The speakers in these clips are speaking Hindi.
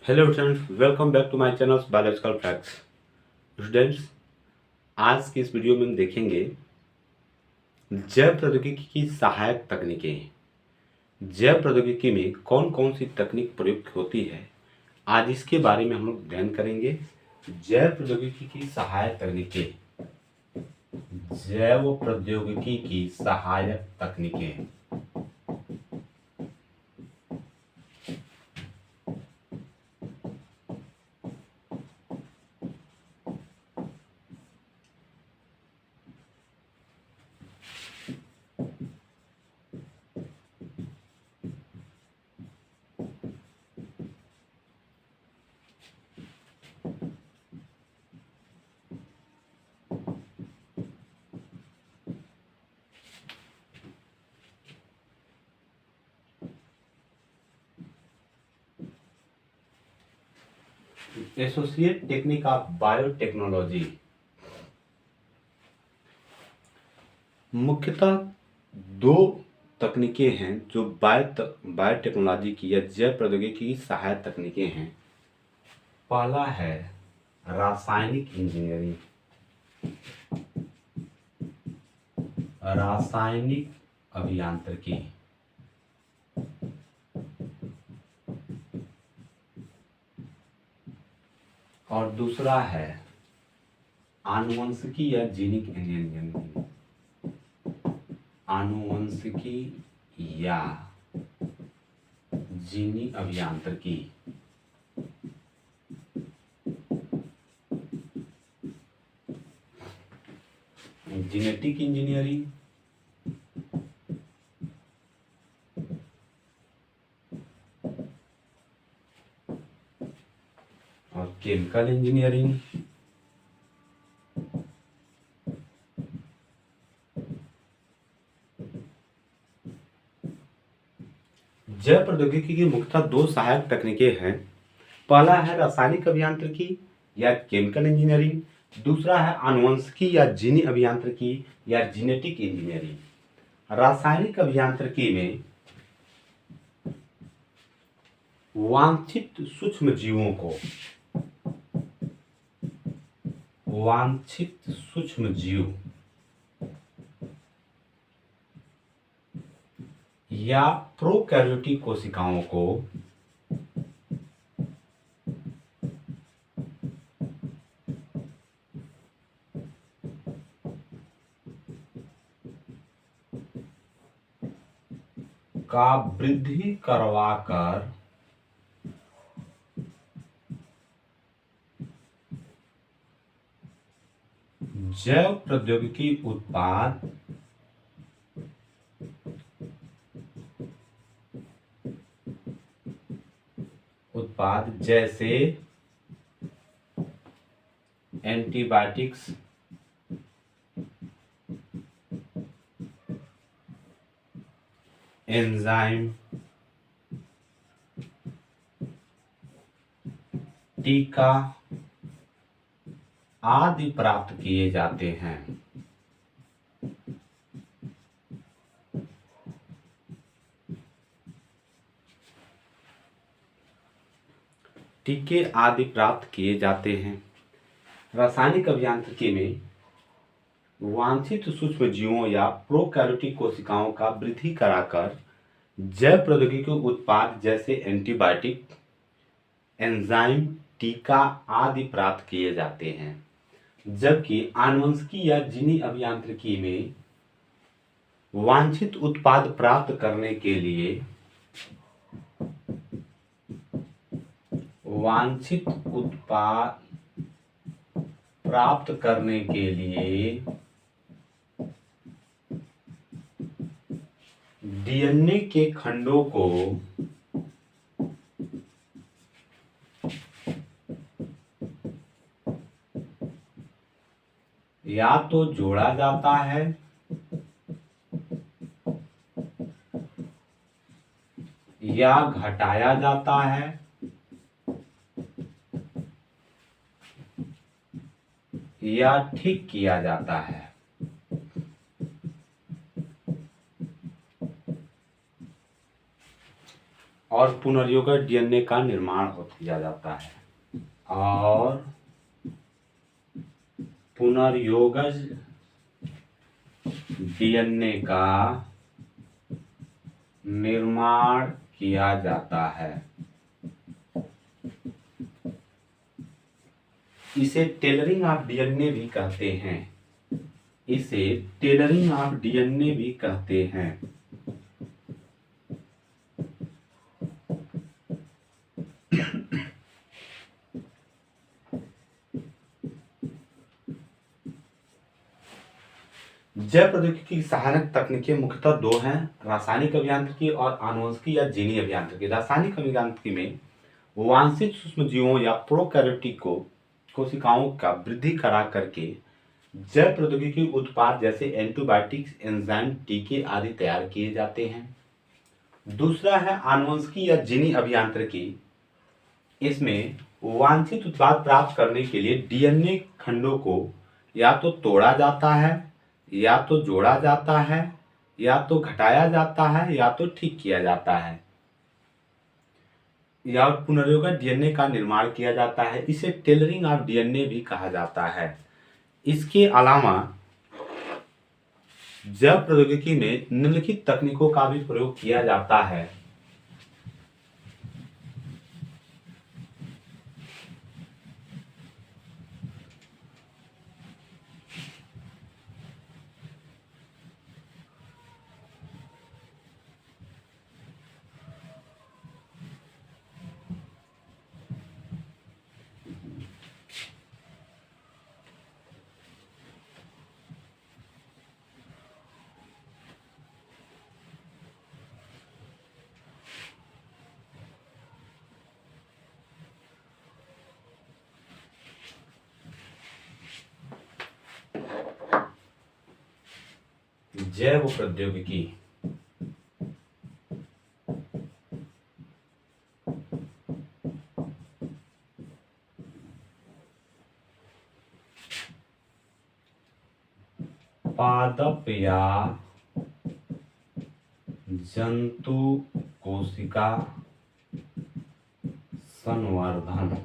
Hello students, welcome back to my channel biological facts. Students, आज की इस वीडियो में हम देखेंगे जैव प्रौद्योगिकी की सहायक तकनीकें। जैव प्रौद्योगिकी में कौन कौन सी तकनीक प्रयुक्त होती है, आज इसके बारे में हम लोग अध्ययन करेंगे। जैव प्रौद्योगिकी की सहायक तकनीकें। जैव प्रौद्योगिकी की सहायक तकनीकें। Associate technique of biotechnology. मुख्यतः दो तकनीकें हैं जो बायोटेक्नोलॉजी की या जैव प्रौद्योगिकी की सहायक तकनीकें हैं। पहला है रासायनिक इंजीनियरिंग। रासायनिक अभियांत्रिकी। और दूसरा है आनुवंशिकी या जीनिक इंजीनियरिंग। आनुवंशिकी या जीनी अभियांत्रिकी। जेनेटिक इंजीनियरिंग और केमिकल इंजीनियरिंग। जैव प्रौद्योगिकी की मुख्यतः दो सहायक तकनीकें हैं। पहला है रासायनिक अभियांत्रिकी या केमिकल इंजीनियरिंग, दूसरा है आनुवंशिकी या जीनी अभियांत्रिकी या जेनेटिक इंजीनियरिंग। रासायनिक अभियांत्रिकी में वांछित सूक्ष्म जीवों को वांछित सूक्ष्म जीव या प्रोकैरियोटिक कोशिकाओं को का वृद्धि करवाकर जैव प्रौद्योगिकी उत्पाद जैसे एंटीबायोटिक्स, एंजाइम, टीका आदि प्राप्त किए जाते हैं। टीके आदि प्राप्त किए जाते हैं। रासायनिक अभियांत्रिकी में वांछित सूक्ष्म जीवों या प्रोकैरियोटिक कोशिकाओं का वृद्धि कराकर जैव प्रौद्योगिकी उत्पाद जैसे एंटीबायोटिक, एंजाइम, टीका आदि प्राप्त किए जाते हैं। जबकि आनुवंशिकी या जीनी अभियांत्रिकी में वांछित उत्पाद प्राप्त करने के लिए डीएनए के खंडों को या तो जोड़ा जाता है या घटाया जाता है या ठीक किया जाता है। और पुनर्योगज डीएनए का निर्माण किया जाता है। और पुनर्योगज डीएनए का निर्माण किया जाता है। इसे टेलरिंग ऑफ डीएनए भी कहते हैं। इसे टेलरिंग ऑफ डीएनए भी कहते हैं। जैव प्रौद्योगिकी की सहायक तकनीकें मुख्यतः दो हैं, रासायनिक अभियांत्रिकी और आनुवंशिकी या जीनी अभियांत्रिकी। रासायनिक अभियांत्रिकी में वांछित सूक्ष्मजीवों या प्रोकैरियोटिक कोशिकाओं का वृद्धि करा करके जैव प्रौद्योगिकी उत्पाद जैसे एंटीबायोटिक्स, एंजाइम, टीके आदि तैयार किए जाते हैं। दूसरा है आनुवंशिकी या जीनी अभियांत्रिकी। इसमें वांछित उत्पाद प्राप्त करने के लिए डीएनए खंडों को या तो तोड़ा जाता है, या तो जोड़ा जाता है, या तो घटाया जाता है, या तो ठीक किया जाता है, या पुनर्योगज डीएनए का निर्माण किया जाता है। इसे टेलरिंग ऑफ डीएनए भी कहा जाता है। इसके अलावा जैव प्रौद्योगिकी में निम्नलिखित तकनीकों का भी प्रयोग किया जाता है। जैव प्रौद्योगिकी पादप या जंतु कोशिका संवर्धन,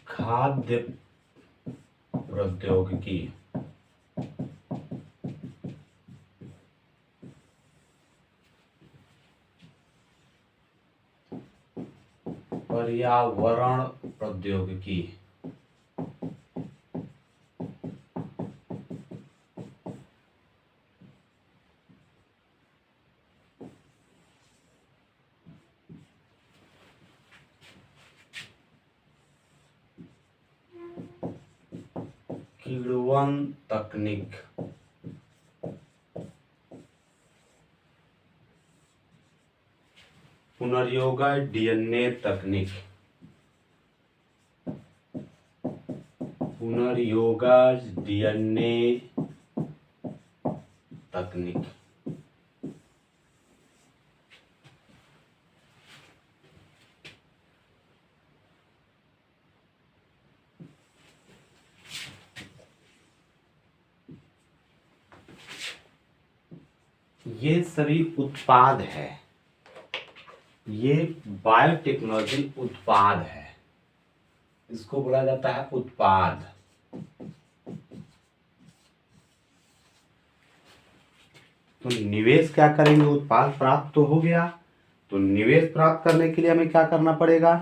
खाद्य प्रौद्योगिकी, पर्यावरण प्रौद्योगिकी, किण्वन तकनीक, पुनर्योगज डीएनए तकनीक, पुनर्योगज डीएनए तकनीक। ये सभी उत्पाद है, ये बायोटेक्नोलॉजी उत्पाद है, इसको बोला जाता है उत्पाद। तो निवेश क्या करेंगे, उत्पाद प्राप्त तो हो गया, तो निवेश प्राप्त करने के लिए हमें क्या करना पड़ेगा,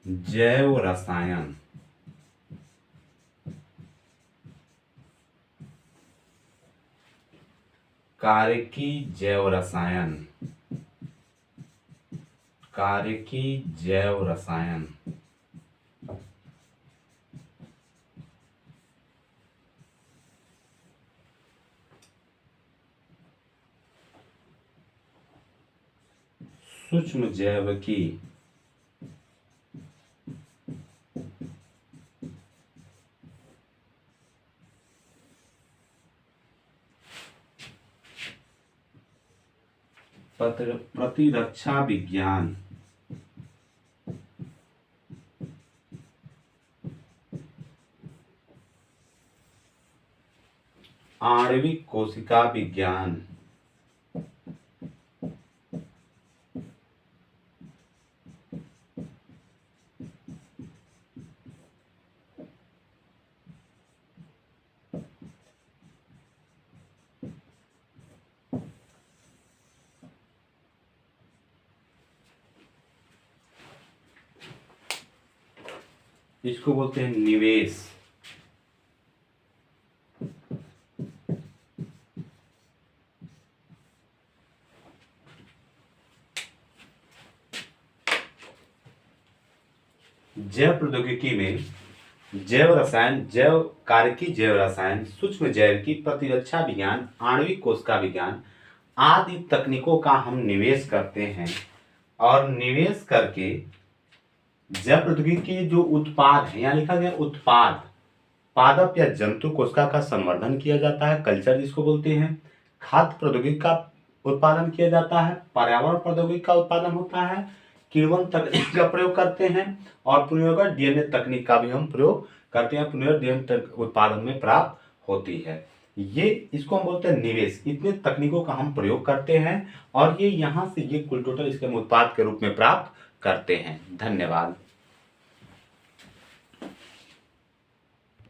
जैव रसायन, कार्यकी जैव रसायन, कार्यकी जैव रसायन, सूक्ष्म जैविकी, प्रतिरक्षा विज्ञान, आणविक कोशिका विज्ञान, इसको बोलते हैं निवेश। जैव प्रौद्योगिकी में जैव रसायन, जैव कार्यकी, जैव रसायन, सूक्ष्म जैव की प्रतिरक्षा विज्ञान, आणविक कोशिका विज्ञान आदि तकनीकों का हम निवेश करते हैं और निवेश करके जैव प्रौद्योगिकी के जो उत्पाद है, यहाँ लिखा गया उत्पाद, पादप या जंतु कोशिका का संवर्धन किया जाता है, कल्चर जिसको बोलते हैं। खाद्य प्रौद्योगिकी का उत्पादन किया जाता है, पर्यावरण प्रौद्योगिकी का उत्पादन होता है, किण्वन तकनीक का प्रयोग करते हैं और पुनर्योगा डीएनए तकनीक का भी हम प्रयोग करते हैं। पुनर्योगा डीएनए उत्पादन में प्राप्त होती है। ये इसको हम बोलते हैं निवेश। इतने तकनीकों का हम प्रयोग करते हैं और ये यहाँ से ये कुल टोटल इसके हम उत्पाद के रूप में प्राप्त करते हैं। धन्यवाद।